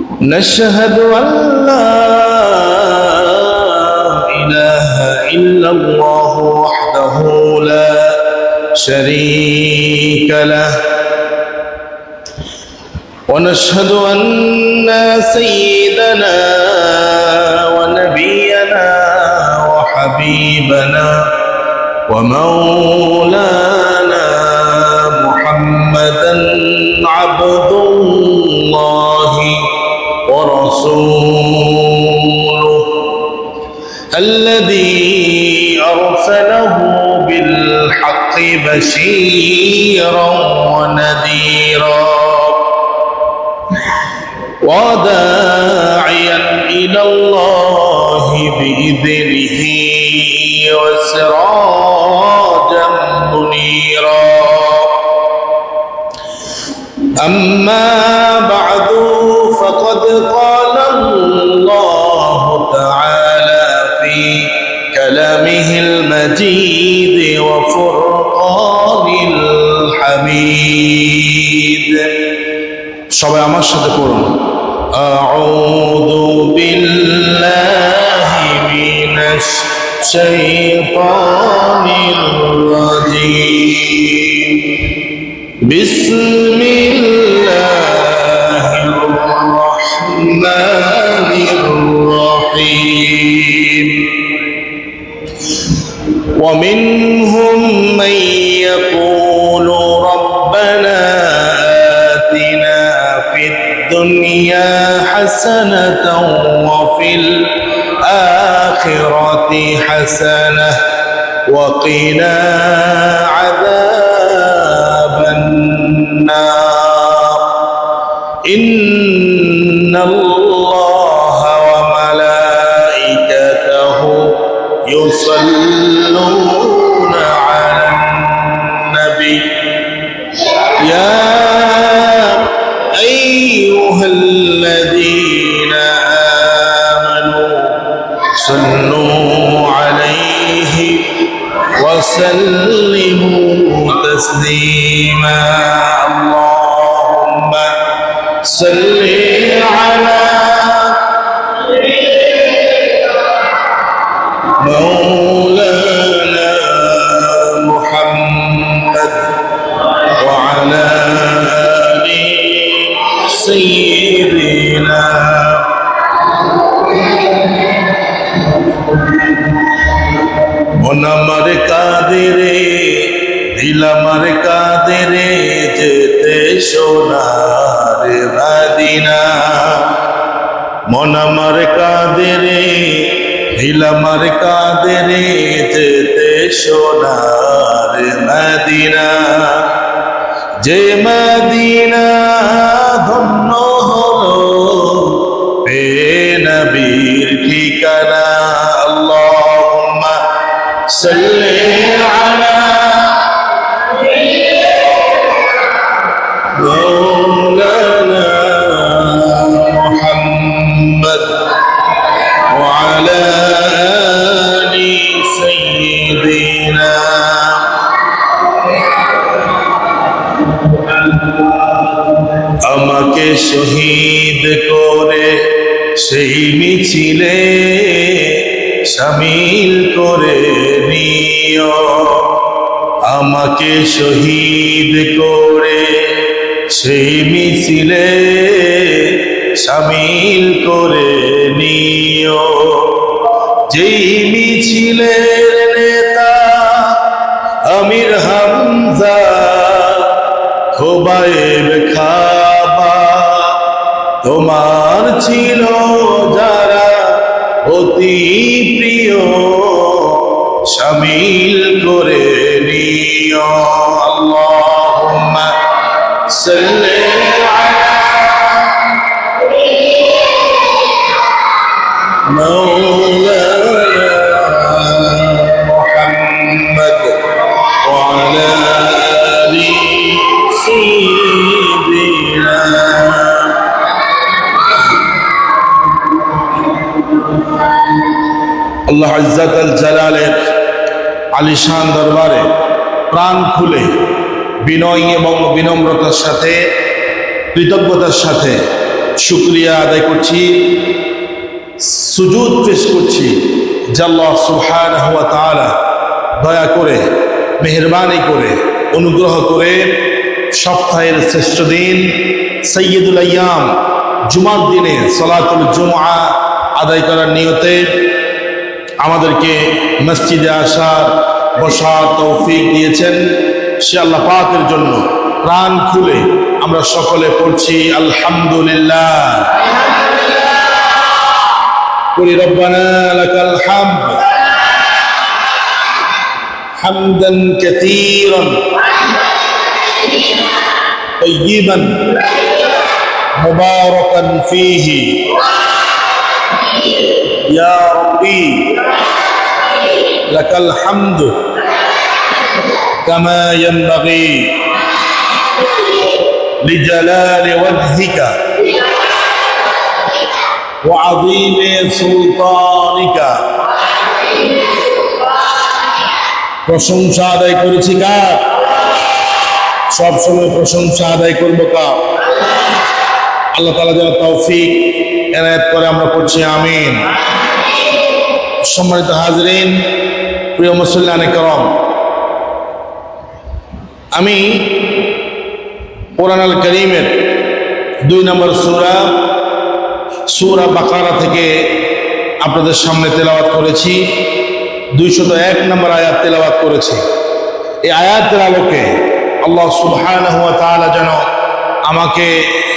نشهد أن لا إله إلا الله وحده لا شريك له ونشهد أن سيدنا ونبينا وحبيبنا ومولانا محمدا عبد الله ورسوله الذي أرسله بالحق بشيرا ونذيرا وداعيا إلى الله بإذنه وسراجا منيرا أما بعد فقد قال الله تعالى في كلامه المجيد وفرقان الحميد সবাই আমার সাথে পড়ুন আউযু বিল্লাহি মিনাশ শাইতানির রাজীম বিসমিল্লাহির রাহমানির রহিম ومنهم من يقول ربنا الدنيا حسنة وفي الآخرة حسنة وقنا عذاب النار إن الله وملائكته يصلون على النبي يا أيها الذين آمنوا صلوا عليه وسلموا تسليما اللهم صل على مولانا محمد وعلى سيدنا মনামার কাদেরে দিলামার কাদেরে যেতে সোনার মদিনা মনামার কাদেরে দিলামার কাদেরে যেতে সোনার মদিনা যে মদিনা ধন্য হলো পে নবীর ঠিকানা আল্লাহুম্মা সাল্লি আলা মাওলানা মুহাম্মদ ওয়া আলা আলি সাইয়্যিদিনা আমাকে শহীদ করে সেই মিছিলে শামিল করে নিও আমাকে শহীদ করে সেই মিছিলে শামিল করে নিও যেই মিছিলের নেতা আমির হামজা খোবায়েব খাবা তোমার ছিল যারা অতি প্রিয় শামিল করে নিও আল্লাহুম্মা সাল্লি আলা মাওলানা মুহাম্মদ ওয়া আলা আলি সাইয়্যিদিনা আল্লাহ আজ্জাতাল জালালের আলিশান দরবারে প্রাণ খুলে বিনয় এবং বিনম্রতার সাথে কৃতজ্ঞতার সাথে শুকরিয়া আদায় করছি, সুজুদ পেশ করছি যে আল্লাহ সুবহানাহু ওয়া তাআলা দয়া করে, মেহেরবানি করে, অনুগ্রহ করে সপ্তাহের শ্রেষ্ঠ দিন সাইয়্যিদুল আইয়াম জুমার দিনে সালাতুল জুমআ আদায় করার নিয়তে আমাদেরকে মসজিদে আসার বসার তৌফিক দিয়েছেন। সে আল্লাহ পাকের জন্য প্রাণ খুলে আমরা সকলে পড়ছি আলহামদুলিল্লাহ। قل ربنا لك الحمد حمدا كثيرا طيبا مباركا فيه يا ربي لك الحمد كما ينبغي لجلال وجهك وعظيم سلطانك। প্রশংসা আদায় করেছি কার? সবসময় প্রশংসা আদায় করবো কার? আল্লাহ তাআলা যেন তৌফিক এনায়েত করে আমরা পড়ছি আমিন। সম্মানিত হাজরিন, প্রিয় মুসল্লিয়ানে কেরাম, আমি কোরআনুল কারীমের 2 নম্বর সূরা বাকারা থেকে আপনাদের সামনে তেলাওয়াত করেছি। 201 নম্বর আয়াত তেলাওয়াত করেছি। এই আয়াতের আলোকে আল্লাহ সুবহানাহু ওয়া তাআলা যেন আমাকে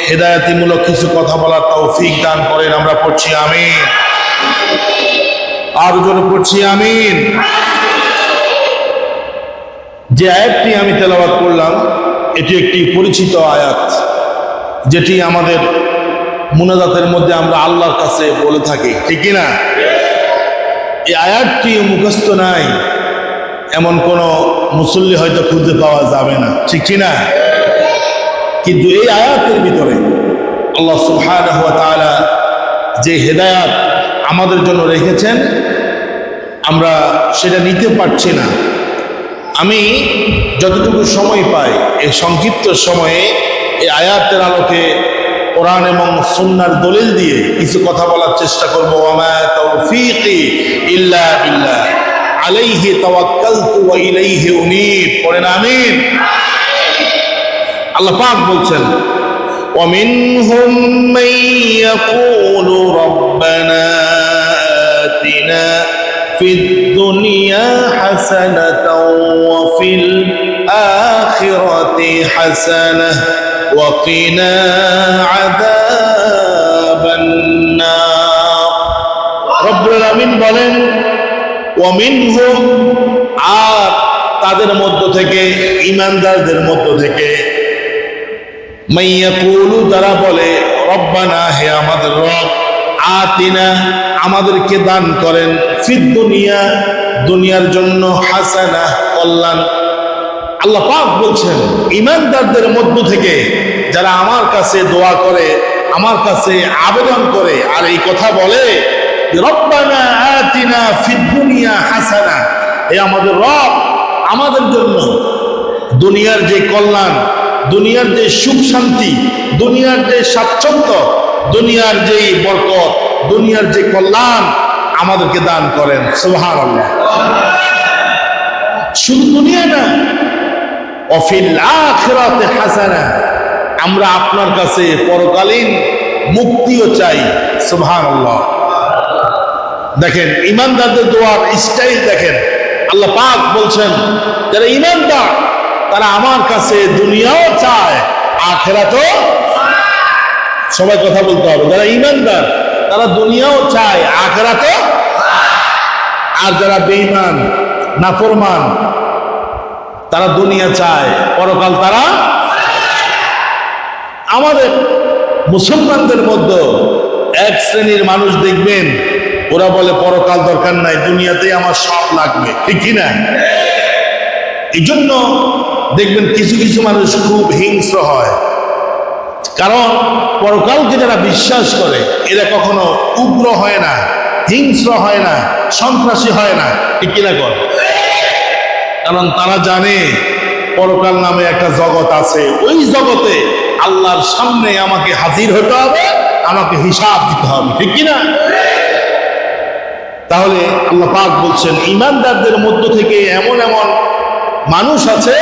হেদায়েতিমূলক কিছু কথা বলার তৌফিক দান করেন। আমরা পড়ছি আমিন। আর জোরে পড়ছি আমিন। যে আয়াতটি আমি তেলাওয়াত করলাম এটি একটি পরিচিত আয়াত, যেটি আমাদের মুনাজাতের মধ্যে আমরা আল্লাহর কাছে বলে থাকি, ঠিক কি না? এই আয়াতটি মুখস্থ নাই এমন কোন মুসল্লি হয়তো খুঁজে পাওয়া যাবে না, ঠিক কি না? কিন্তু এই আয়াতের ভিতরে আল্লাহ সুবহানাহু ওয়া তাআলা যে হেদায়েত আমাদের জন্য রেখেছেন আমরা সেটা নিতে পারছি না। আমি যতটুকু সময় পাই এই সংক্ষিপ্ত সময়ে এই আয়াতের আলোকে কোরআন এবং সুন্নাহর দলিল দিয়ে কিছু কথা বলার চেষ্টা করব। ওয়ামা তাওফীকি ইল্লা বিল্লাহ আলাইহি তাওয়াক্কালতু ওয়া ইলাইহি উনীব। পড়েন আমিন। আল্লাহ পাক বলছেন, وَمِنْهُمْ مَنْ يَقُولُ رَبَّنَا آتِنَا فِي الدُّنْيَا حَسَنَةً وَفِي الْآخِرَةِ حَسَنَةً وَقِنَا عَذَابَ النَّارِ। রব্বুল আলামিন বলেন, وَمِنْهُمْ, আর তাদের মধ্য থেকে, ঈমানদারদের মধ্য থেকে, মাইয়াকুলু, তারা বলে, রব্বানা, হে আমাদের রব, আতিনা, আমাদেরকে দান করেন, ফিদ দুনিয়া, দুনিয়ার জন্য, হাসানা, কল্যাণ। আল্লাহ পাক বলছেন ঈমানদারদের মধ্য থেকে যারা আমার কাছে দোয়া করে, আমার কাছে আবেদন করে আর এই কথা বলে, রব্বানা আতিনা ফিদ দুনিয়া হাসানা, হে আমাদের রব, আমাদের জন্য দুনিয়ার যে কল্যাণ, দুনিয়ার যে সুখ শান্তি, দুনিয়ার যে স্বাচ্ছন্দ্য, দুনিয়ার যে বরকত, দুনিয়ার যে কল্যাণ আমাদেরকে দান করেন। সুবহানাল্লাহ। শুধু দুনিয়া না, ওয়াফিল আখিরাতি হাসানা, আমরা আপনার কাছে পরকালীন মুক্তিও চাই। সুবহানাল্লাহ। দেখেন ঈমানদারদের দোয়ার স্টাইল দেখেন। আল্লাহ পাক বলছেন যারা ঈমানদার তারা আমার কাছে দুনিয়াও চায়, আখিরাতও। সবাই কথা বলতে হবে। যারা ঈমানদার তারা দুনিয়াও চায়, আখিরাতও। আর যারা বেঈমান, নাফরমান, তারা দুনিয়া চায়, পরকাল তারা। আমাদের মুসলমানদের মধ্যে এক শ্রেণীর মানুষ দেখবেন, ওরা বলে পরকাল দরকার নাই, দুনিয়াতেই আমার সব লাগবে, ঠিক কি না? এই জন্য দেখবেন কিছু কিছু মানুষ খুব হিংস্র হয়, কারণ পরকালকে যারা বিশ্বাস করে এরা কখনো উগ্র হয় না, হিংস্র হয় না, সন্ত্রাসী হয় না, ঠিক কিনা কর? কারণ তারা জানে পরকাল নামে একটা জগৎ আছে, ওই জগতে আল্লাহর সামনে আমাকে হাজির হতে হবে, আমাকে হিসাব দিতে হবে, ঠিক কিনা? তাহলে আল্লাহ পাক বলছেন ঈমানদারদের মধ্য থেকে এমন এমন মানুষ আছে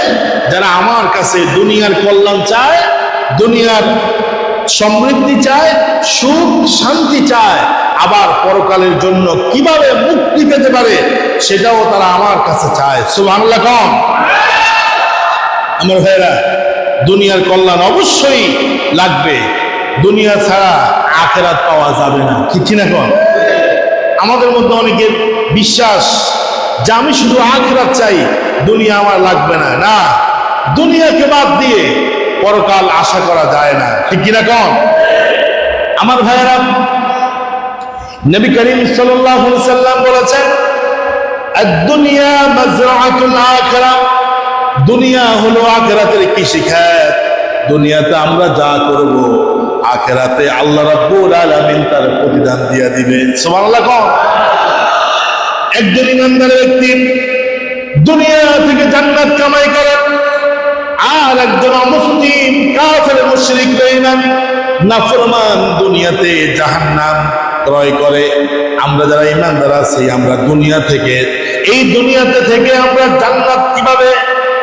যারা আমার কাছে দুনিয়ার কল্যাণ চায়, দুনিয়ার সমৃদ্ধি চায়, সুখ শান্তি চায়, আবার পরকালের জন্য কিভাবে মুক্তি পেতে পারে সেটাও তারা আমার কাছে চায়। সুবহানাল্লাহ। কম আমার ভাইরা, দুনিয়ার কল্যাণ অবশ্যই লাগবে, দুনিয়া ছাড়া আখিরাত পাওয়া যাবে না, ঠিক না? কোন আমাদের মধ্যে অনেকের বিশ্বাস যে আমি শুধু আখিরাত চাই, দুনিয়া আমার লাগবে না। না, দুনিয়াকে বাদ দিয়ে পরকাল আশা করা যায় না, ঠিক কিনা? কোন আমার ভাইয়েরা, নবী করিম সাল্লাল্লাহু আলাইহি সাল্লাম বলেছেন আদ-দুনিয়া মাজরাআতুল আখিরাহ, দুনিয়া হলো আখিরাতের কৃষিক্ষেত। দুনিয়াতে আমরা যা করব আখিরাতে আল্লাহ রাব্বুল আলামিন তার প্রতিদান দিয়ে দিবে। সুবহানাল্লাহ। একজন ইমানদার ব্যক্তি দুনিয়া থেকে জান্নাত কামাই করে, আর একজন অমুসলিম কাফের মুশরিক বেঈমান নাফরমান দুনিয়াতে জাহান্নাম ক্রয় করে। আমরা যারা ইমানদার আছি, আমরা দুনিয়া থেকে, এই দুনিয়াতে থেকে আমরা জান্নাত কিভাবে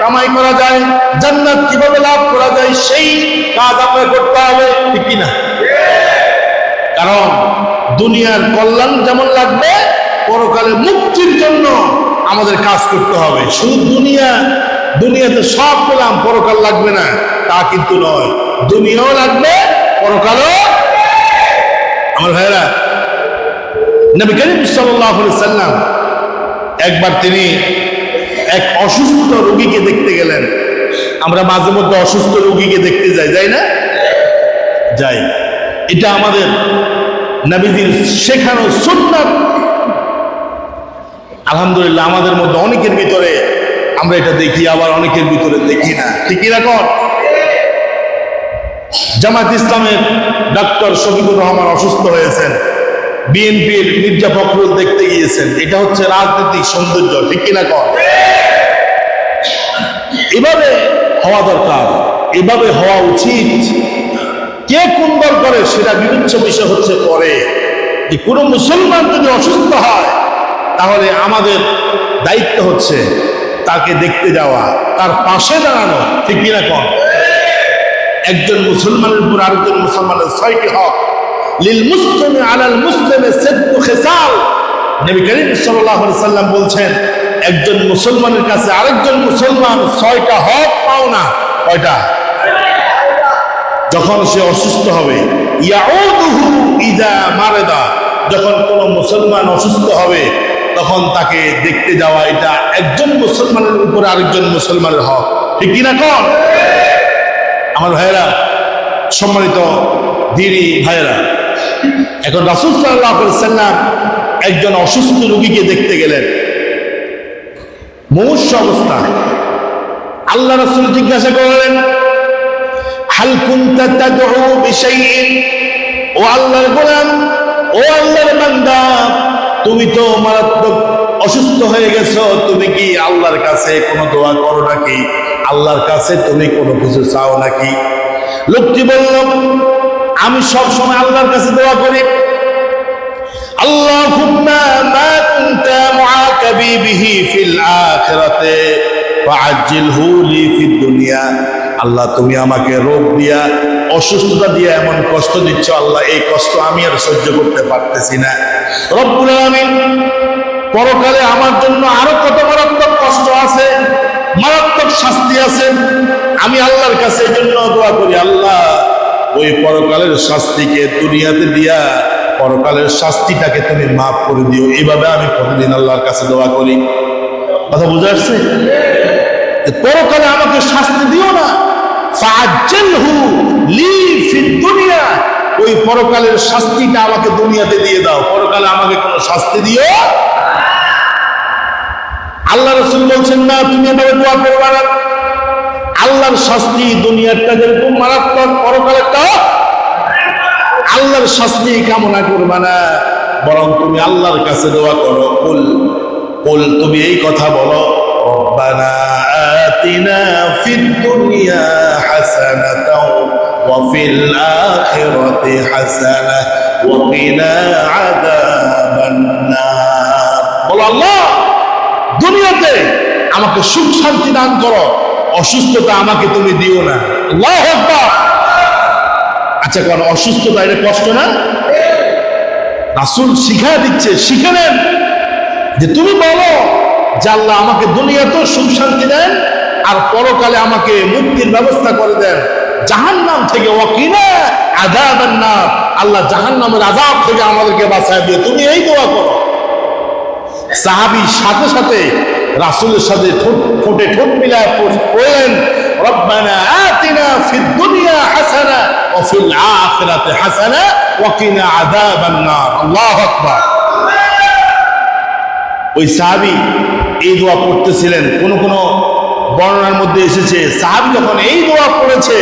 কামাই করা যায়, জান্নাত কিভাবে লাভ করা যায়, সেই কাজ আমরা করতে হবে, ঠিক কিনা? কারণ দুনিয়ার কল্যাণ যেমন লাগবে, পরকালে মুক্তির জন্য আমাদের কাজ করতে হবে। শুধু দুনিয়াতে সব পেলাম, পরকাল লাগবে না তা কিন্তু নয়, দুনিয়াও লাগবে, পরকালও। আমার ভাইরা, নবী করিম সাল্লাল্লাহু আলাইহি সাল্লাম একবার তিনি এক অসুস্থ রোগীকে দেখতে গেলেন। আমরা মাঝে মধ্যে অসুস্থ রোগীকে দেখতে যাই না? যাই। এটা আমাদের নবীজির শেখানো সুন্নাত। আলহামদুলিল্লাহ, আমাদের মধ্যে অনেকের ভিতরে আমরা এটা দেখি, আবার অনেকের ভিতরে দেখি না, ঠিক এরকম। জামাত ইসলামের ডক্টর শফিকুর রহমান অসুস্থ হয়েছেন, বিএনপির মির্জা ফখরুল দেখতে গিয়েছেন। এটা হচ্ছে রাজনৈতিক সৌন্দর্য, ঠিক কিনা? কর এভাবে হওয়া দরকার, এভাবে হওয়া উচিত। কে কোন দল করে সেটা বিবেচ্য বিষয় হচ্ছে পরে। যে কোনো মুসলমান যদি অসুস্থ হয়, তাহলে আমাদের দায়িত্ব হচ্ছে তাকে দেখতে যাওয়া, তার পাশে দাঁড়ানো, ঠিক কিনা? কর একজন মুসলমানের উপর আরেকজন মুসলমানের 6টি হক। লিল মুসলিমি আলাল মুসলিমি সিদ্দু খিসাল। নবী করিম সাল্লাল্লাহু আলাইহি সাল্লাম বলছেন, একজন মুসলমানের কাছে আরেকজন মুসলমান 6টা হক পাওনা। কয়টা? যখন সে অসুস্থ হবে, ইয়াউদুহু ইদা মারাদা, যখন কোন মুসলমান অসুস্থ হবে তখন তাকে দেখতে যাওয়া, এটা একজন মুসলমানের উপর আরেকজন মুসলমানের হক, ঠিক কিনা? কোন আমার ভাইয়েরা, সম্মানিত দিনী ভাইয়েরা, এখন রাসূল সাল্লাল্লাহু আলাইহি সাল্লাম একজন অসুস্থ রোগীকে দেখতে গেলেন, মুমূর্ষু অবস্থা। আল্লাহ রাসূল জিজ্ঞাসা করলেন, হাল কুনতা তাদউ বিশাইইন, ও আল্লাহর গোলাম, ও আল্লাহর বান্দা, তুমি তো মারাত্মক অসুস্থ হয়ে গেছো, তুমি কি আল্লাহর কাছে কোনো দোয়া করো নাকি? আল্লাহর কাছে তুমি কোনো কিছু চাও নাকি? লোকটি বলল, আমি সব সময় আল্লাহর কাছে দোয়া করি, আল্লাহুম্মা মা কুনতা মুআকাবি বিহি ফিল আখিরাতে ফাআজ্জিলহু লি ফিদ দুনিয়া। আল্লাহ, তুমি আমাকে রোগ দিয়া, অসুস্থতা দিয়া এমন কষ্ট দিচ্ছ, আল্লাহ এই কষ্ট আমি আর সহ্য করতে পারতেছি না। রব্বুল আলামিন, পরকালে আমার জন্য আরো কত মারাত্মক কষ্ট আছে, মারাত্মক শাস্তি আছে। আমি আল্লাহর কাছে এই জন্য দোয়া করি, আল্লাহ ওই পরকালের শাস্তিকে দুনিয়াতে দিয়া পরকালের শাস্তিটাকে তুমি মাফ করে দিও। এইভাবে আমি প্রতিদিন আল্লাহর কাছে দোয়া করি। কথা বুঝে আসছে? পরকালে আমাকে শাস্তি দিও না, ফাআজ্জিলহু লি ফিদ দুনিয়া, ওই পরকালের শাস্তিটা আমাকে দুনিয়াতে দিয়ে দাও, পরকালে আমাকে কোনো শাস্তি দিও। আল্লাহ রাসূল বলছেন, না, তুমি এভাবে দোয়া করবে না। আল্লাহর শাস্তি দুনিয়াটা যেরকম মারাত্মক, পরকালেরটাও। আল্লাহর শাস্তি কামনা করবে না, বরং তুমি আল্লাহর কাছে দোয়া করো। কুল, তুমি এই কথা বলো, রব্বানা আতিনা ফিদ দুনিয়া হাসানাতাও وفي الآخرة حسنة وقنا عذاب النار বলো আল্লাহ দুনিয়াতে আমাকে সুখ শান্তি দান করো, অসুস্থতা আমাকে তুমি দিও না। আল্লাহু আকবার। আচ্ছা কোন অসুস্থতা এটা কষ্ট না? রাসূল শিখায় দিচ্ছে, শিখে নেন যে তুমি বলো যে আল্লাহ আমাকে দুনিয়াতেও সুখ শান্তি দেন আর পরকালে আমাকে মুক্তির ব্যবস্থা করে দেন জাহান্নাম থেকে, ওয়াকিনা আযাবান নার, আল্লাহ জাহান্নামের আযাব থেকে আমাদেরকে বাঁচায় দিয়ে তুমি এই দোয়া করো। সাহাবী সাথে সাথে রাসূলের সাথে ঠোঁটে ঠোঁট মিলায় পড়লেন রব্বানা আতিনা ফিদ দুনিয়া হাসানা ওয়া ফিল আখিরাতি হাসানা ওয়া কিনা আযাবান নার। আল্লাহু আকবার। ওই সাহাবী এই দোয়া পড়তেছিলেন। কোন কোন বর্ণনার মধ্যে এসেছে সাহাবী যখন এই দোয়া পড়েছে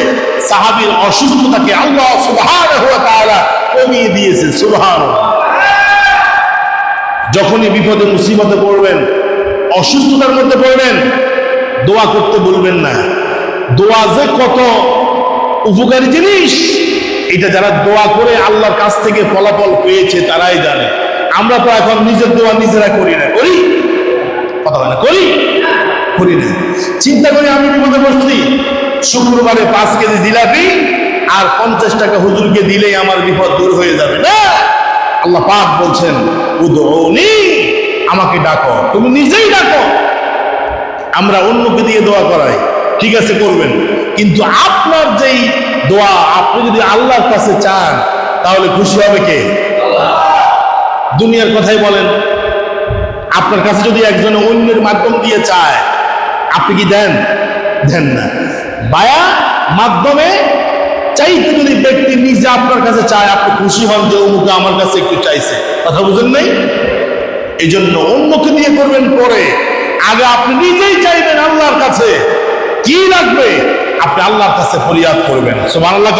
সাহাবীর অসুস্থতাকে আল্লাহ সুবহানাহু ওয়া তাআলা কমিয়ে দিয়েছে। সুবহানাল্লাহ। যখনই বিপদে মুসিবতে পড়বেন, অসুস্থতার মধ্যে পড়বেন, দোয়া করতে বলবেন না। দোয়া যে কত উপকারী জিনিস এটা যারা দোয়া করে আল্লাহর কাছ থেকে ফলাফল পেয়েছে তারাই জানে। আমরা তো এখন নিজের দোয়া নিজেরা করি না, করি কথা বলে করি করি না। চিন্তা করি আমি বিপদে পড়ছি, শুক্রবারে 5 কেজি জিলাপি আর 50 টাকা হুজুরকে দিলেই আমার বিপদ দূর হয়ে যাবে না। আল্লাহ পাক বলছেন উদউনি, আমাকে ডাকো, তুমি নিজেই ডাকো। আমরা অন্যকে দিয়ে দোয়া করাই, ঠিক আছে করবেন, কিন্তু আপনার যেই দোয়া আপনি যদি আল্লাহর কাছে চান তাহলে খুশি হবে কে? আল্লাহ। দুনিয়ার কথাই বলেন, আপনার কাছে যদি একজন অন্যের মাধ্যম দিয়ে চায় আপনি কি দেন? দেন না। বায়া মাধ্যমে চাইতে যদি ব্যক্তি নিজে আপনার কাছে চায় আপনি খুশি হন যে অমুকে আমার কাছে একটু চাইছে। কথা বুঝেন নাই? এই জন্য অন্যকে দিয়ে করবেন পরে, আগে আপনি নিজেই চাইবেন আল্লাহর কাছে কি লাগবে আপনি আল্লাহর কাছে ফরিয়াদ করবেন। সুবহানাল্লাহ।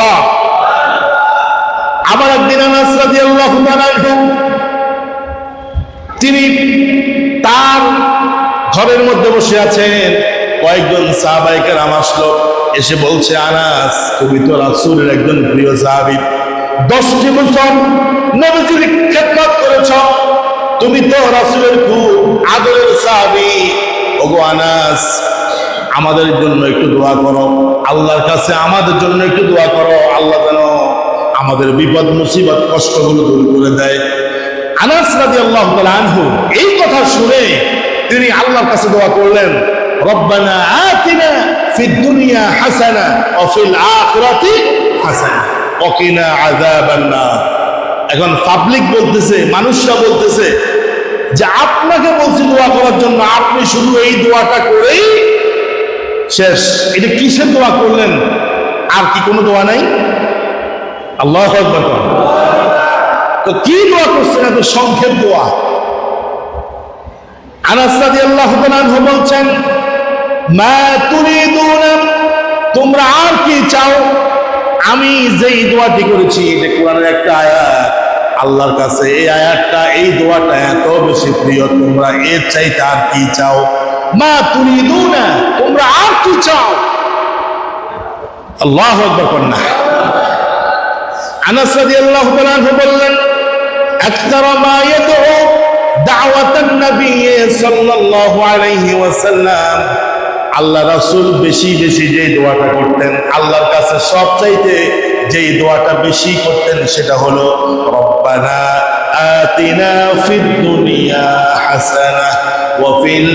আবার একদিন আনাস রাদিয়াল্লাহু তাআলা তিনি তার ঘরের মধ্যে বসে আছেন, কয়েকজন সাহাবায়ে কেরাম আসলো, এসে বলছে আনাস তুমি তো রাসূলের একজন প্রিয় সাহাবী, 10টি বছর নবীজির খেদমত করেছ, তুমি তো রাসূলের খুব আদরের সাহাবী। ওগো আনাস আমাদের জন্য একটু দোয়া করো, আল্লাহর কাছে আমাদের জন্য একটু দোয়া করো, আল্লাহ যেন আমাদের বিপদ মুসিবত কষ্টগুলো দূর করে দেয়। আনাস রাদিয়াল্লাহু তাআলা আনহু এই কথা শুনে তিনি আল্লাহর কাছে দোয়া করলেন রব্বানা আতিনা ফিদ দুনিয়া হাসানা ওয়া ফিল আখিরাতি হাসানা ওয়া কিনা আযাবান নার। এখন পাবলিক বলতেছে, মানুষরা বলতেছে যে আপনাকে বলছি দোয়া করার জন্য, আপনি শুধু এই দোয়াটা করেই শেষ। এটা কিসের দোয়া করলেন? আর কি কোনো দোয়া নাই? আল্লাহু আকবার। তো কি দোয়া করছেন? এত সংক্ষেপ দোয়া। আনাস রাদিয়াল্লাহু তাআলা আনহু বলছেন মা তুরিদুনা, তোমরা আর কি চাও? আমি যেই দোয়াটি করেছি এটা কোরআনের একটা আয়াত, আল্লাহর কাছে এই আয়াতটা এই দোয়াটা এত বেশি প্রিয়, তোমরা এর চাইতে আর কি চাও? মা তুরিদুনা, তোমরা আর কি চাও? আল্লাহু আকবার কন্যা। আনাস রাদিয়াল্লাহু তাআলা আনহু বললেন আকতার মা ইয়াদউ দাওয়াতান নবী সাল্লাল্লাহু আলাইহি ওয়াসাল্লাম, আল্লাহ রাসূল বেশি বেশি যে দোয়াটা করতেন, আল্লাহর কাছে সবচাইতে যেই দোয়াটা বেশি করতেন সেটা হলো রব্বানা আতিনা ফিদ দুনিয়া হাসানাহ ওয়া ফিল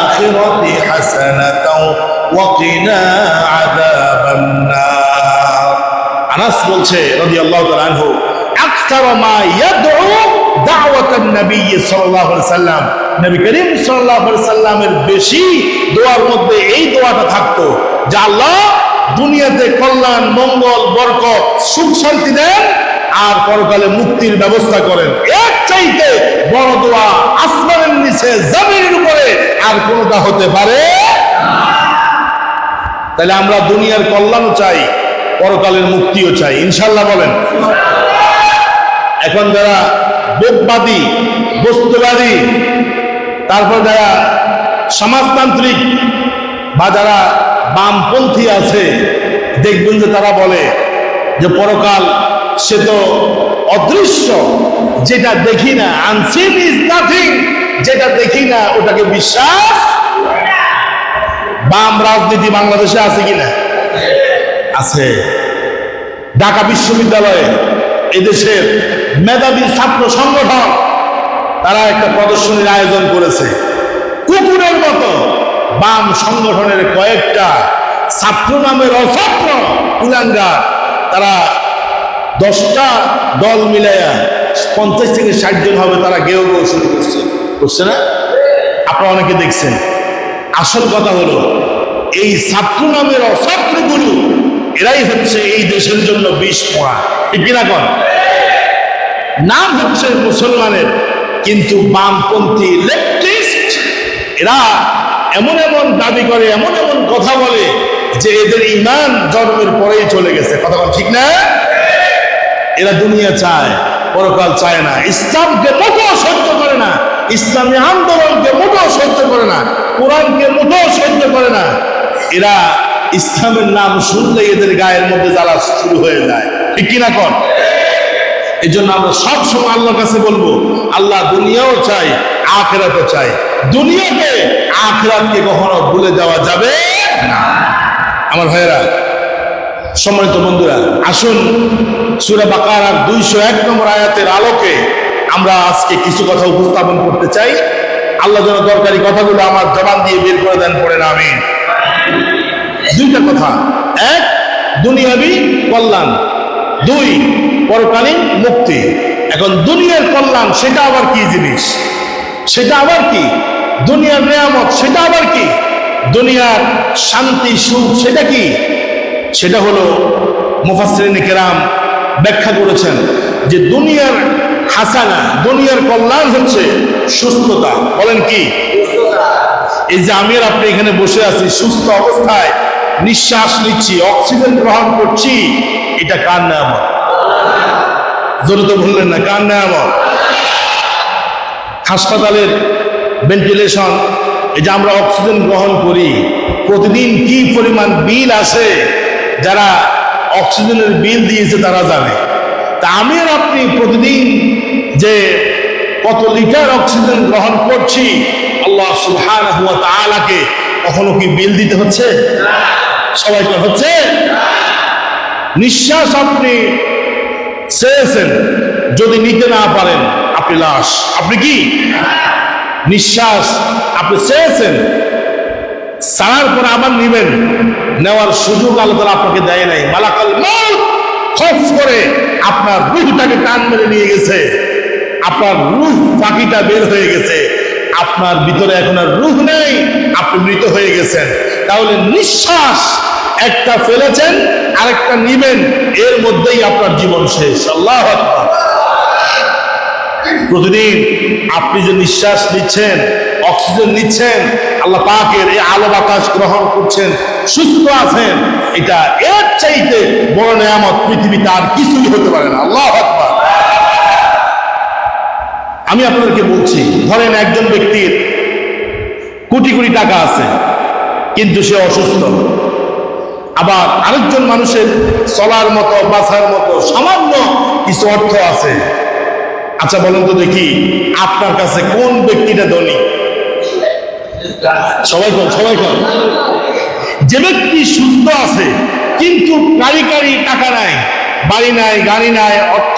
আখিরাতি হাসানাতাও ওয়া কিনা আযাবান নার। আনাস বলছে রাদিয়াল্লাহু তাআলা আনহু আকতার মা ইয়াদউ দাওয়াতান নবী সাল্লাল্লাহু আলাইহি সাল্লাম, নবী করিম সাল্লাল্লাহু আলাইহি সাল্লামের বেশি দোয়ার মধ্যে এই দোয়াটা থাকতো যে আল্লাহ দুনিয়াতে কল্যাণ মঙ্গল বরকত সুখ শান্তি দেন আর পরকালে মুক্তির ব্যবস্থা করেন। এর চাইতে বড় দোয়া আসমানের নিচে জমিনের উপরে আর কোনটা হতে পারে না। তাহলে আমরা দুনিয়ার কল্যাণও চাই, পরকালের মুক্তিও চাই, ইনশাআল্লাহ বলেন। এখন যারা বোধবাদী বস্তুবাদী, তারপর যারা সমাজতান্ত্রিক বা যারা বামপন্থী আছে, দেখবেন যে তারা বলে যে পরকাল সে তো অদৃশ্য, যেটা দেখি না, আনসিন ইজ নাথিং, যেটা দেখি না ওটাকে বিশ্বাস। বাম রাজনীতি বাংলাদেশে আছে কিনা? আছে। ঢাকা বিশ্ববিদ্যালয়ে এদেশের মেধাবী ছাত্র সংগঠন তারা একটা প্রদর্শনীর আয়োজন করেছে। কুকুরের মতো বাম সংগঠনের কয়েকটা ছাত্র নামের অছাত্র কুলাঙ্গার, তারা 10টা দল মিলাইয়া 50 থেকে 60 জন হবে, তারা গেও গেও শুরু করছে না? আপনারা অনেকে দেখছেন। আসল কথা হলো এই ছাত্র নামের অছাত্রগুলো এরাই হচ্ছে এই দেশের জন্য বিষ পোড়া, ঠিক কিনা কন? নাম হচ্ছে মুসলমানের, কিন্তু বামপন্থী লেফটিস্ট এরা এমন এমন দাবি করে, এমন এমন কথা বলে যে এদের ঈমান জন্মের পরেই চলে গেছে। কথা বল ঠিক না? এরা দুনিয়া চায়, পরকাল চায় না, ইসলামকে মোটেও সহ্য করে না, ইসলামী আন্দোলনকে মোটেও সহ্য করে না, কোরআনকে মোটেও সহ্য করে না। এরা ইসলামের নাম শুনলে এদের গায়ের মধ্যে জ্বালা শুরু হয়ে যায়, ঠিক কিনা কর? এই জন্য আমরা সবসময় আল্লাহর কাছে বলবো, আল্লাহ দুনিয়াও চাই, আখিরাতও চাই। দুনিয়াকে আখিরাতকে কখনো ভুলে যাওয়া যাবে না। আমার ভাইয়েরা, সম্মানিত বন্ধুরা, আসুন সূরা বাকারার 201 নম্বর আয়াতের আলোকে আমরা আজকে কিছু কথা উপস্থাপন করতে চাই। আল্লাহ যেন দরকারি কথাগুলো আমার জবান দিয়ে বের করে দেন, পড়েন আমিন। দুইটা কথা, এক দুনিয়াবি কল্যাণ, দুই পরকালীন মুক্তি। এখন দুনিয়ার কল্যাণ সেটা আবার কি জিনিস? সেটা আবার কি? দুনিয়ার নিয়ামত সেটা আবার কি? দুনিয়ার শান্তি সুখ সেটা কি? সেটা হলো মুফাসসিরিনে কেরাম ব্যাখ্যা করেছেন যে দুনিয়ার হাসানা, দুনিয়ার কল্যাণ হচ্ছে সুস্থতা। বলেন কি? এই যে আমি আর আপনি এখানে বসে আছি, সুস্থ অবস্থায় নিঃশ্বাস নিচ্ছি, অক্সিজেন গ্রহণ করছি, এটা কার নিয়ামত? জোরে তো বললেন না, কার নিয়ামত? হাসপাতালের ভেন্টিলেশন, এই যে আমরা অক্সিজেন গ্রহণ করি, প্রতিদিন কি পরিমাণ বিল আসে, যারা অক্সিজেনের বিল দিয়েছে তারা জানে। তা আমি আর আপনি প্রতিদিন যে কত লিটার অক্সিজেন গ্রহণ করছি, আল্লাহ সুবহানাহু ওয়া তাআলাকে কখনো কি বিল দিতে হচ্ছে? সবাইকে হচ্ছে? নিঃশ্বাস আপনি চেয়েছেন, যদি নিতে না পারেন আপনি লাশ। আপনি কি? নিঃশ্বাস আপনি চেয়েছেন, ছাড়ার পর আবার নিবেন, নেওয়ার সুযোগ আল্লাহ তাআলা আপনাকে দেয় নাই। মালাকুল মউত খফ করে আপনার রূহটাকে টান মেরে নিয়ে গেছে, আপনার রূহ পাখিটা বের হয়ে গেছে, আপনার ভিতরে এখন আর রূহ নেই, আপনি মৃত হয়ে গেছেন। তাহলে নিঃশ্বাস একটা ফেলেছেন, আরেকটা নিবেন, এর মধ্যেই আপনার জীবন শেষ। আল্লাহু আকবার। প্রতিদিন আপনি যে নিঃশ্বাস নিচ্ছেন, অক্সিজেন নিচ্ছেন, আল্লাহ পাকের এই আলো বাতাস গ্রহণ করছেন, সুস্থ আছেন, এটা এর চাইতে বড় নিয়ামত পৃথিবীতে আর কিছুই হতে পারে না। আল্লাহু আকবার। আমি আপনাদেরকে বলছি, ধরেন একজন ব্যক্তির কোটি কোটি টাকা আছে, কিন্তু সে অসুস্থ। আবার আরেকজন মানুষের চলার মতো, বাঁচার মতো সামান্য কিছু অর্থ আছে। আচ্ছা বলেন তো দেখি, আপনার কাছে কোন ব্যক্তিটা ধনী? সবাই কোন? সবাই কোন? যে ব্যক্তি সুস্থ আছে কিন্তু কারি টাকা নাই, বাড়ি নাই, গাড়ি নাই, অর্থ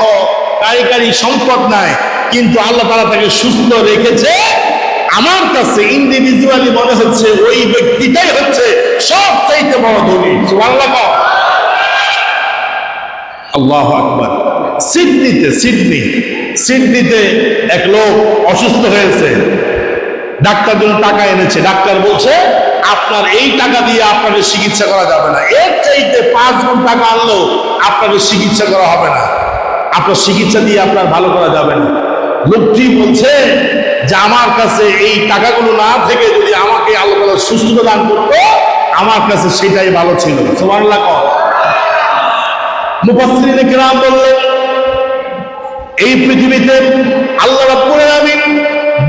কারি সম্পদ নাই, কিন্তু আল্লাহ তাআলা তাকে সুস্থ রেখেছে, আমার কাছে ইন্ডিভিজুয়ালি মনে হচ্ছে ওই ব্যক্তিটাই হচ্ছে সবচাইতে বড় ধনী। সুবহানাল্লাহ। আল্লাহু আকবার। সিডনিতে এক লোক অসুস্থ হয়েছে, ডাক্তার জন্য টাকা এনেছে, ডাক্তার বলছে আপনার এই টাকা দিয়ে আপনাকে চিকিৎসা করা যাবে না, এর চাইতে 5 গুণ টাকা আনলেও আপনাকে চিকিৎসা করা হবে না, আপনার চিকিৎসা দিয়ে আপনার ভালো করা যাবে না। লোকটি বলছে যে আমার কাছে এই টাকাগুলো না থেকে যদি আমাকে আল্লাহ তাআলা সুস্থতা দান করতো, আমার কাছে সেটাই ভালো ছিল। সুবহানাল্লাহ। মুফাসসিরিনে কেরাম বললেন, এই পৃথিবীতে আল্লাহ রাব্বুল আলামিন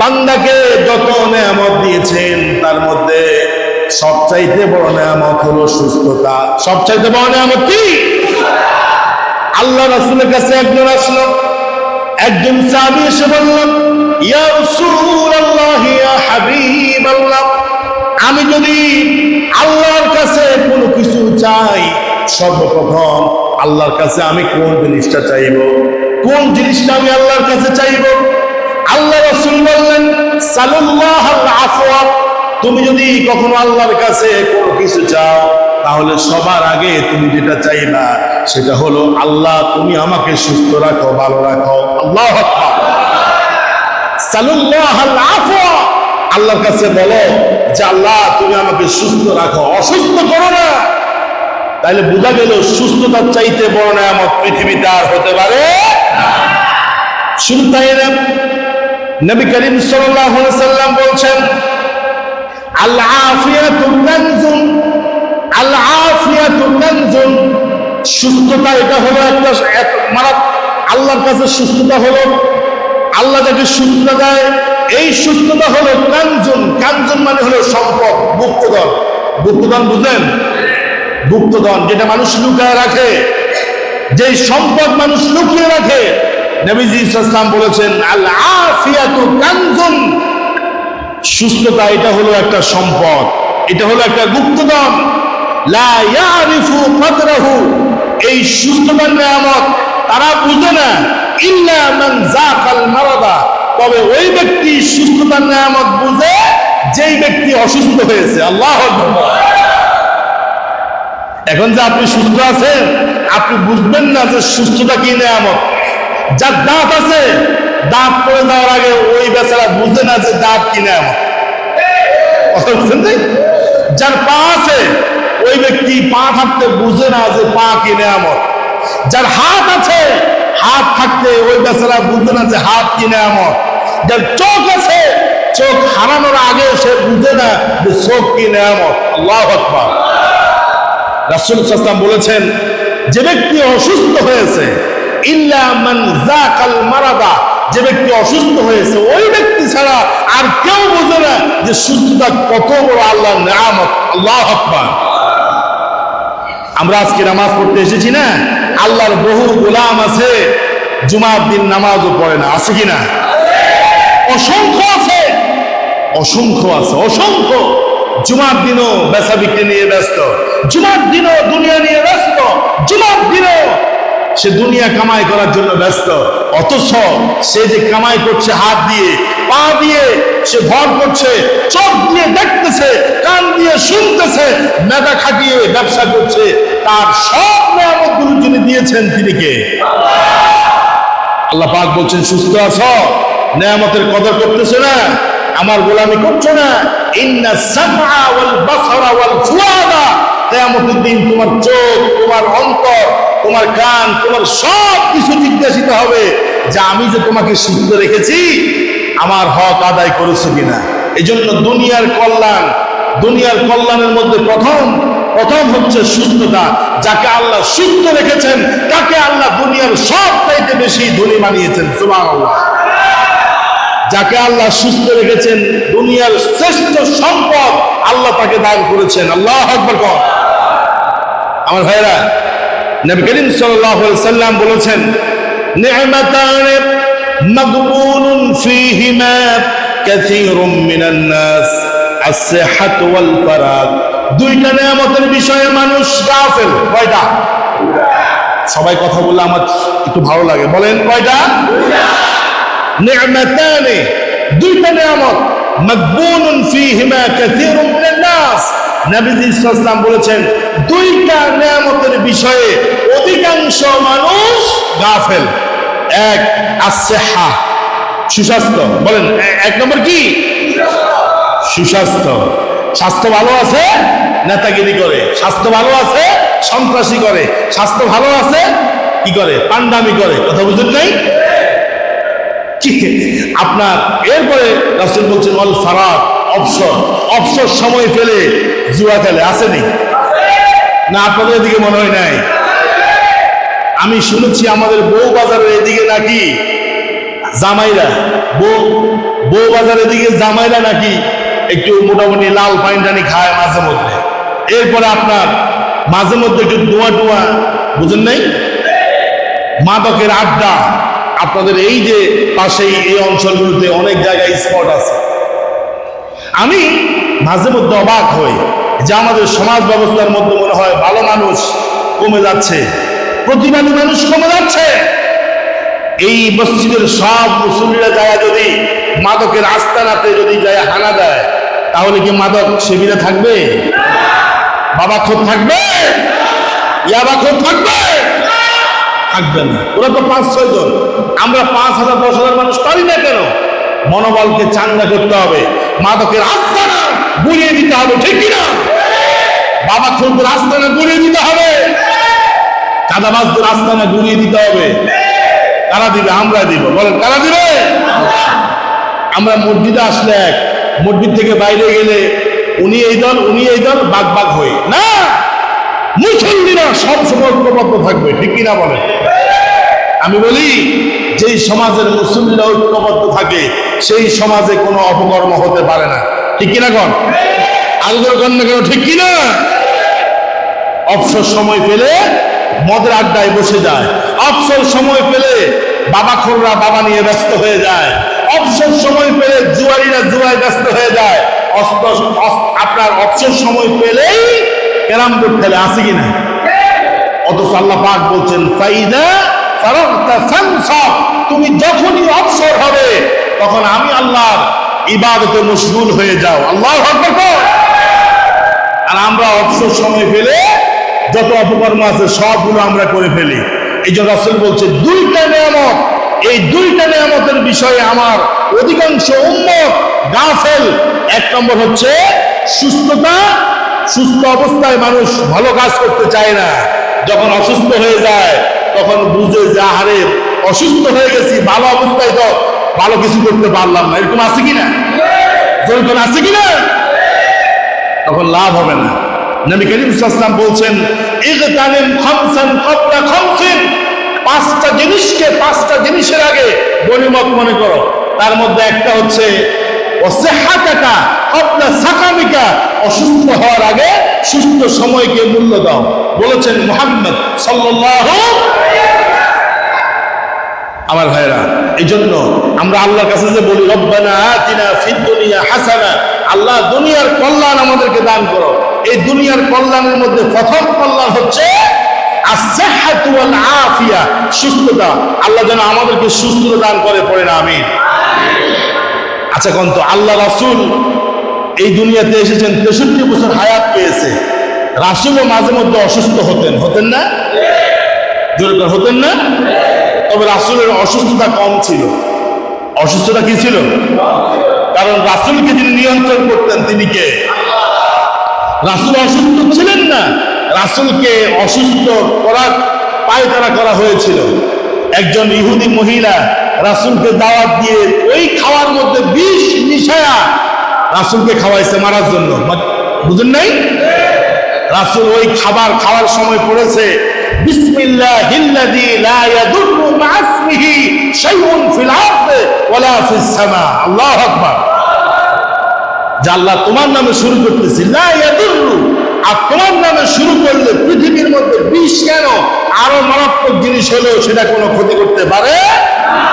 বান্দাকে যত নিয়ামত দিয়েছেন, তার মধ্যে সবচাইতে বড় নিয়ামত হলো সুস্থতা। সবচাইতে বড় নিয়ামত কি? আল্লাহ রাসূলের কাছে একজন আসলো, একজন সাহাবী এসে বললেন, ইয়া রাসূলুল্লাহ, ইয়া হাবিবাল্লাহ, আমি যদি আল্লাহর কাছে কোনো কিছু চাই, সর্বপ্রথম আল্লাহর কাছে আমি কোন জিনিসটা চাইব? কোন জিনিসটা আমি আল্লাহর কাছে চাইব? আল্লাহ রাসূল বললেন, সাল্লাল্লাহুল আফওয়া, তুমি যদি কখনো আল্লাহর কাছে কোনো কিছু চাও, তাহলে সবার আগে তুমি যেটা চাইবা সেটা হলো, আল্লাহ তুমি আমাকে সুস্থ রাখো, ভালো রাখো। আল্লাহু আকবার। সাল্লাল্লাহুল আফওয়া, আল্লাহর কাছে বলো যে আল্লাহ তুমি আমাকে সুস্থ রাখো, অসুস্থ করো না। তাইলে বোঝা গেল সুস্থতার চাইতে বড় নিয়ামত পৃথিবীতে আর হতে পারে না। শুধু তাই না, নবী করিম সাল্লাল্লাহু আলাইহি সাল্লাম বলছেন, আল আফিয়াতু কানজুন, আল আফিয়াতু কানজুন, সুস্থতা এটা হলো একটা মানে আল্লাহর কাছে সুস্থতা হলো, আল্লাহ যাকে সুস্থতা দেয়, এই সুস্থতা হলো কানজুন। কানজুন মানে হলো সম্পদ, গুপ্তধন। গুপ্তধন বুঝলেন? গুপ্তধন যেটা মানুষ লুকিয়ে রাখে, যে সম্পদ মানুষ লুকিয়ে রাখে। নবীজি সাল্লাল্লাহু আলাইহি ওয়াসাল্লাম বলেছেন, আল আফিয়াতু কানজুন, সুস্থতা এটা হলো একটা সম্পদ, এটা হলো একটা গুপ্তধন। লা ইয়ারিফু কদরাহু, এই সুস্থতার নিয়ামত তারা বুঝে না, ইল্লা মান যাকাল মারাদা, তবে ওই ব্যক্তি সুস্থতার নিয়ামত বুঝে যেই ব্যক্তি অসুস্থ হয়েছে। আল্লাহু আকবার। এখন যে আপনি সুস্থ আছেন, আপনি বুঝবেন না যে সুস্থতা কি নিয়ামত। যার দাঁত আছে, দাঁত পড়ে যাওয়ার আগে ওই বেচারা বুঝে না যে দাঁত কি নিয়ামত। কথা বুঝছেন? যার পা আছে, ওই ব্যক্তি পা থাকতে বুঝে না যে পা কি নিয়ামত। যার হাত আছে, হাত থাকতে ওই বেচারা বুঝে না যে হাত কি নিয়ামত। যার চোখ আছে, চোখ হারানোর আগে সে বুঝে না যে চোখ কি নিয়ামত। আল্লাহু আকবার। রাসূল সাল্লাল্লাহু আলাইহি ওয়াসাল্লাম বলেছেন, যে ব্যক্তি অসুস্থ হয়েছে, ইল্লা মান যাকাল মারাদা, যে ব্যক্তি অসুস্থ হয়েছে ওই ব্যক্তি ছাড়া আর কেউ বোঝে না যে সুস্থতা কত বড় আল্লাহর নিয়ামত। আল্লাহু আকবার। আমরা আজকে নামাজ পড়তে এসেছি না, আল্লাহর বহু গোলাম আছে জুমার দিন নামাজও পড়ে না, আছে কিনা? অসংখ্য আছে, অসংখ্য আছে, অসংখ্য। জুমার দিনও বেচা বিক্রি নিয়ে ব্যস্ত, জুমার দিনও দুনিয়া নিয়ে ব্যস্ত, জুমার দিনও সে দুনিয়া কামাই করার জন্য ব্যস্ত। অথচ সে যে কামাই করছে হাত দিয়ে, পা দিয়ে সে ভর করছে, চোখ দিয়ে দেখতেছে, কান দিয়ে শুনতেছে, মেধা খাটিয়ে ব্যবসা করছে, তার সব নিয়ামতগুলো যিনি দিয়েছেন তিনি কে? আল্লাহ পাক বলছেন, সুস্থ আছো, নিয়ামতের কদর করতেছো না, আমার গোলামি করছো না। ইন্না সামআ ওয়াল বাসারা ওয়াল ফুআদা, কিয়ামতের দিন তোমার চোখ, তোমার অন্তর, তোমার কান, তোমার সব কিছু জিজ্ঞাসিত হবে যে আমি যে তোমাকে সুস্থ রেখেছি, আমার হক আদায় করেছো কিনা। এই জন্য দুনিয়ার কল্যাণ, দুনিয়ার কল্যাণের মধ্যে প্রথম হচ্ছে সুস্থতা। যাকে আল্লাহ সুস্থ রেখেছেন তাকে আল্লাহ দুনিয়ার সব চাইতে বেশি ধনী বানিয়েছেন। সুবহানাল্লাহ। যাকে আল্লাহ সুস্থ রেখেছেন, দুনিয়ার শ্রেষ্ঠ সম্পদ আল্লাহ তাকে দান করেছেন। আল্লাহু আকবার। আমার ভাইরা, নবী করিম সাল্লাল্লাহু আলাইহি সাল্লাম বলেছেন, নি'মাতান মাগবুনুন ফীহিমা কাসীরুম মিনান নাস, আস-সিহহাত ওয়াল ফারাগ। দুইটা নিয়ামতের বিষয়ে মানুষ গাফেল। কয়টা? সবাই কথা বললে আমার একটু ভালো লাগে। বলেন কয়টা? নি'মাতান, দুইটা নিয়ামত, মাগবুনুন ফীহিমা কাসীরুম মিনান নাস। নবীজি সাল্লাল্লাহু আলাইহি ওয়াসাল্লাম বলেছেন, দুইটা নিয়ামতের বিষয়ে অধিকাংশ মানুষ গাফেল। এক, আস-সিহহা, সুস্বাস্থ্য। বলেন এক নম্বর কি? সুস্বাস্থ্য। স্বাস্থ্য ভালো আছে, নেতাগিরি করে। স্বাস্থ্য ভালো আছে, সন্ত্রাসী করে। স্বাস্থ্য ভালো আছে, কি করে? পান্ডামি করে। কথা বুঝেন নাই? আপনার এরপরে রাসূল বলছেন, ওয়াল ফারাগ, অবসর। অবসর সময় ফেলে জুয়া খেলে, আসেনি না? আপনাদের এদিকে মনে হয় নাই? আমি শুনেছি আমাদের বউ বাজারের এদিকে নাকি জামাইরা, বউ বাজারের এদিকে জামাইরা নাকি একটু মোটামুটি লাল পানি টানি খায় মাঝে মধ্যে। এরপরে আপনার মাঝে মধ্যে একটু ডুয়া, বুঝেন নাই? মাদকের আড্ডা। আপনাদের এই যে পাশেই এই অঞ্চলগুলোতে অনেক জায়গায় স্পট আছে। আমি মাঝে মধ্যে অবাক হই যে আমাদের সমাজ ব্যবস্থার মধ্যে মনে হয় ভালো মানুষ কমে যাচ্ছে, প্রতিবাদী মানুষ কমে যাচ্ছে। এই মসজিদের সব মুসল্লিরা যায় যদি মাদকের আস্তানাতে যদি যায় হানা দেয়, তাহলে কি মাদক সেবিরে থাকবে? বাবা খোদ থাকবে? ইয়াবা খোদ থাকবে? থাকবে না। ওরা তো 5-6 জন, আমরা 5,000 10,000 মানুষ পারি না কেন? মনোবলকে চাঙ্গা করতে হবে, মাদকের আস্তানা গুড়িয়ে দিতে হবে, ঠিক কিনা? বাবা খোদের আস্তানা গুড়িয়ে দিতে হবে, চাঁদাবাজদের আস্তানা গুড়িয়ে দিতে হবে। কারা দিবে? আমরা দিব। বলেন কারা দিবে? আমরা মসজিদে আসলে এক, মসজিদ থেকে বাইরে গেলে উনি এই দল উনি এই দল, বাগ বাগ হয়ে না। মুসল্লিরা সব সময় ঐক্যবদ্ধ থাকবে, ঠিক কিনা বলেন? আমি বলি যেই সমাজের মুসল্লিরা ঐক্যবদ্ধ থাকে সেই সমাজে কোনো অপকর্ম হতে পারে না, ঠিক কিনা? কন আলোচনা করেন না কেন, ঠিক কিনা? অবসর সময় পেলে মদের আড্ডায় বসে যায়, অবসর সময় পেলে বাবা খোররা বাবা নিয়ে ব্যস্ত হয়ে যায়, অবসর সময় পেলে জুয়ারিরা জুয়ায় ব্যস্ত হয়ে যায়। আপনার অবসর সময় পেলেই ক্যারাম বোর্ড খেলে, আছে কিনা? অথচ আল্লাহ পাক বলছেন ফাইদা ফারাগতা ফানসাব, তুমি যখনই অবসর হবে তখন আমি আল্লাহর ইবাদতে মশগুল হয়ে যাও। আল্লাহু আকবার। আর আমরা অবসর সময় পেলে যত অপকর্ম আছে সবগুলো আমরা করে ফেলি। এই জন্য রাসূল বলছে 2টা নিয়ামত, এই 2টা নিয়ামতের বিষয়ে আমার অধিকাংশ উম্মত গাফেল। 1 নম্বর হচ্ছে সুস্থতা। সুস্থ অবস্থায় মানুষ ভালো কাজ করতে চায় না, যখন অসুস্থ হয়ে যায় তখন বুঝে যে আহারে অসুস্থ হয়ে গেছি, ভালো অবস্থায় তো ভালো কিছু করতে পারলাম না। এরকম আছে কিনা? যখন আছে কিনা, তখন লাভ হবে না। নবী করিম সাল্লাল্লাহু আলাইহি ওয়াসাল্লাম বলছেন ইগতানিম খামসান ক্বাবলা খামসিন, 5টা জিনিসকে 5টা জিনিসের আগে গনিমত মনে করো। তার মধ্যে একটা হচ্ছে ওয়াসিহাতাকা ক্বাবলা সাকামিকা, অসুস্থ হওয়ার আগে সুস্থ সময়কে মূল্য দাও, বলেছেন মুহাম্মদ সাল্লাল্লাহু। আমার ভাইরা, এই জন্য আমরা আল্লাহর কাছে যে বলি রব্বানা আতিনা ফিদ দুনিয়া হাসানা, আল্লাহ দুনিয়ার কল্যাণ আমাদেরকে দান করো। এই দুনিয়ার কল্যাণের মধ্যে প্রথম কল্যাণ হচ্ছে as-sihhatu wal আফিয়া, সুস্থতা। আল্লাহ যেন আমাদেরকে সুস্থতা দান করে, পড়ে না আমিন। আচ্ছা কোন তো আল্লাহ রাসূল এই দুনিয়াতে এসেছেন, 63 বছর হায়াত পেয়েছে। রাসূলও মাঝে মধ্যে অসুস্থ হতেন না? জোরে হতেন না? তবে রাসূলের অসুস্থতা কম ছিল। অসুস্থতা কি ছিল? কারণ রাসূলকে যিনি নিয়ন্ত্রণ করতেন তিনি কে? রাসূল অসুস্থ ছিলেন না, রাসূলকে অসুস্থ করার পায়তারা করা হয়েছিল। একজন ইহুদি মহিলা রাসূলকে দাওয়াত দিয়ে ওই খাওয়ার মধ্যে বিষ মিশায়া রাসূলকে খাওয়াইছে মারার জন্য। বুঝেন নাই? রাসূল ওই খাবার খাওয়ার সময় পড়েছে বিসমিল্লাহিল্লাযী লা ইয়াদুররু মা ইসমিহি শাইউন ফিল আরদি ওয়ালা ফিস সামা। আল্লাহু আকবার। যে আল্লাহ তোমার নামে শুরু করতেছি, লা ইয়াদুররু, আর তোমার নামে শুরু করলে পৃথিবীর মধ্যে বিষ কেন, আরো মারাত্মক জিনিস হলেও সেটা কোনো ক্ষতি করতে পারে না।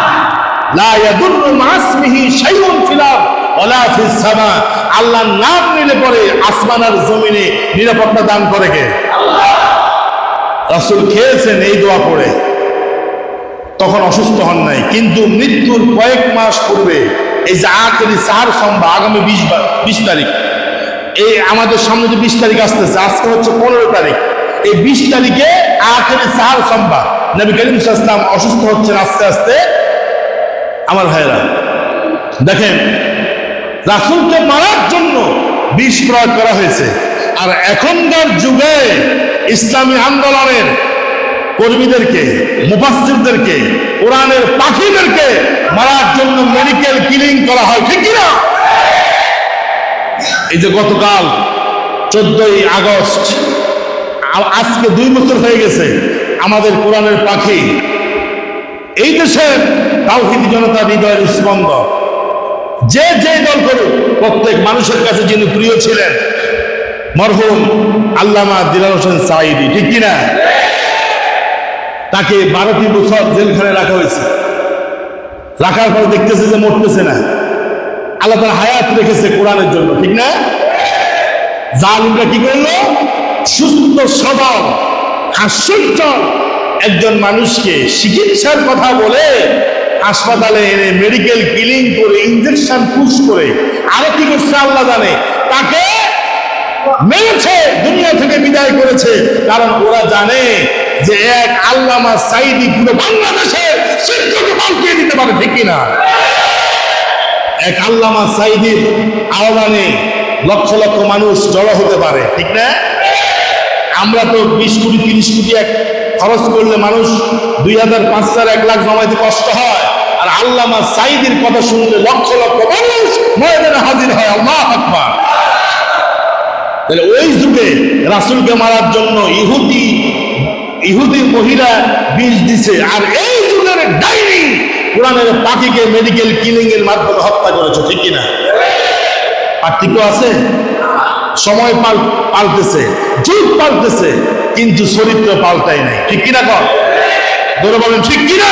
লা ইয়াদুররু মা ইসমিহি শাইউন ফিল আরদি ওয়ালা ফিস সামা, আল্লাহর নাম নিলে পরে আসমান আর জমিনে নিরাপত্তা দান করে কে? আল্লাহ। রাসূল খেয়েছেন এই দোয়া পড়ে, তখন অসুস্থ হন নাই। কিন্তু মৃত্যুর কয়েক মাস পূর্বে এই যে আখেরি সাহার সম্ভা, আগামী 20 তারিখ, এই আমাদের সামনে যে 20 তারিখ আসতেছে, আজকে হচ্ছে 15 তারিখ, এই 20 তারিখে আখেরি সাহার সম্ভা নবী করিম সাল্লাল্লাহু আলাইহি ওয়াসাল্লাম অসুস্থ হচ্ছেন আস্তে আস্তে। আমার ভাইরা দেখেন, রাসূলকে মারার জন্য বিষ প্রয়োগ করা হয়েছে। আর এখনকার যুগে ইসলামী আন্দোলনের কর্মীদেরকে, মুফাসসিরদেরকে, কোরআনের পাখিদেরকে মারার জন্য মেডিকেল কিলিং করা হয়, ঠিক কিনা? এই যে গতকাল 14ই আগস্ট, আজকে 2 বছর হয়ে গেছে, আমাদের কোরআনের পাখি এই দেশের তাওহীদি জনতা হৃদয়ের স্পন্দন, যে দল করুক প্রত্যেক মানুষের কাছে যিনি প্রিয় ছিলেন মরহুম আল্লামা দিলওয়ার হোসেন সাঈদী, ঠিক কিনা? তাকে 12টি বছর জেলখানে রাখা হয়েছে। রাখার পরে দেখতেছে যে মরতেছে না, আল্লাহ তার হায়াত রেখেছে কোরআনের জন্য, ঠিক না? জালিমরা কি করলো? সুস্থ সবল হাস্যজ্জ্বল একজন মানুষকে চিকিৎসার কথা বলে হাসপাতালে এনে মেডিকেল কিলিং করে ইনজেকশন পুশ করে আরো কি করছে আল্লাহ জানে, তাকে মেরেছে, দুনিয়া থেকে বিদায় করেছে। কারণ ওরা জানে যে এক আল্লামা সাঈদী পুরো বাংলাদেশের চিত্রকে পাল্টিয়ে দিতে পারে, ঠিক কিনা? এক আল্লামা সাঈদীর আহ্বানে লক্ষ লক্ষ মানুষ জড়ো হতে পারে, ঠিক না? আমরা তো 20 কোটি 30 কোটি এক খরচ করলে মানুষ 2000 5000 1 লাখ জমাইতে কষ্ট হয়, আর আল্লামা সাঈদীর কথা শুনলে লক্ষ লক্ষ মানুষ ময়দানে হাজির হয়। আল্লাহু আকবার। তাহলে ওই যুগে রাসূলকে মারার জন্য ইহুদি মহিলা বিষ দিছে, আর এই যুগের ডাইনি কোরআনের পাখিকে মেডিকেল কিলিং এর মাধ্যমে হত্যা করেছে, ঠিক কিনা? পার্থক্য আছে? সময় পাল্টেছে, যুগ পাল্টেছে, কিন্তু চরিত্র পাল্টায় নাই, ঠিক কিনা? কর ধরে বলেন, ঠিক কিনা?